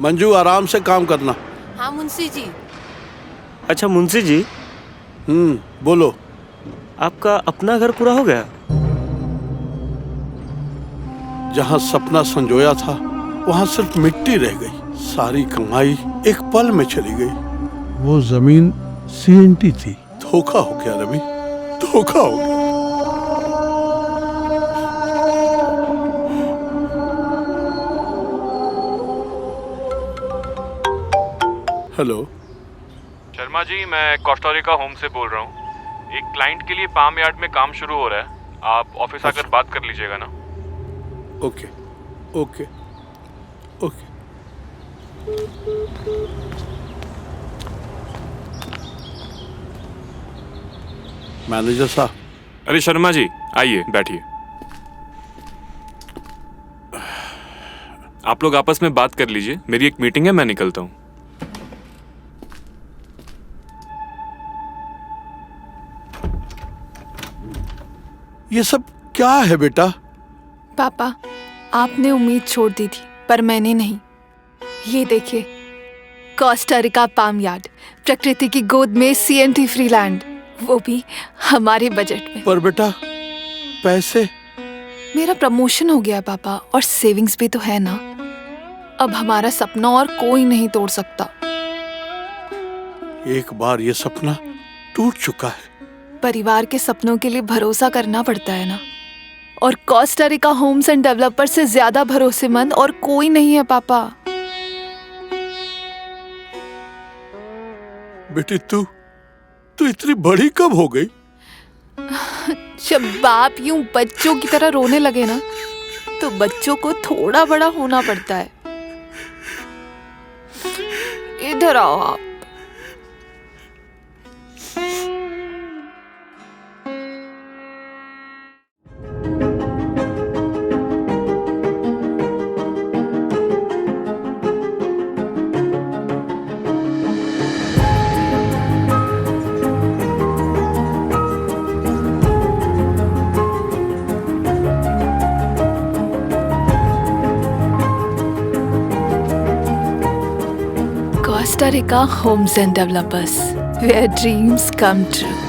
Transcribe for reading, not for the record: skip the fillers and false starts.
मंजू आराम से काम करना। हाँ मुंशी जी। अच्छा मुंशी जी, बोलो। आपका अपना घर पूरा हो गया? जहाँ सपना संजोया था वहाँ सिर्फ मिट्टी रह गई। सारी कमाई एक पल में चली गई। वो जमीन सीएनटी थी। धोखा हो गया रवि, धोखा हो गया। हेलो शर्मा जी, मैं कोस्टारिका होम से बोल रहा हूँ। एक क्लाइंट के लिए पाम यार्ड में काम शुरू हो रहा है। आप ऑफिस आकर बात कर लीजिएगा ना। Okay okay okay. मैनेजर साहब। अरे शर्मा जी, आइए बैठिए। आप लोग आपस में बात कर लीजिए, मेरी एक मीटिंग है, मैं निकलता हूँ। ये सब क्या है बेटा? पापा, आपने उम्मीद छोड़ दी थी पर मैंने नहीं। ये देखिए, कोस्टा रिका पाम यार्ड, प्रकृति की गोद में सीएनटी फ्री लैंड, वो भी हमारे बजट में। पर बेटा पैसे? मेरा प्रमोशन हो गया पापा, और सेविंग्स भी तो है ना। अब हमारा सपना और कोई नहीं तोड़ सकता। एक बार ये सपना टूट चुका है। परिवार के सपनों के लिए भरोसा करना पड़ता है ना। और Costa Rica homes end developer से ज्यादा भरोसेमंद और कोई नहीं है पापा। बेटी तू इतनी बड़ी कब हो गई? जब बाप यूं बच्चों की तरह रोने लगे ना, तो बच्चों को थोड़ा बड़ा होना पड़ता है। इधर आओ आप। Costa Rica Homes and Developers, where dreams come true.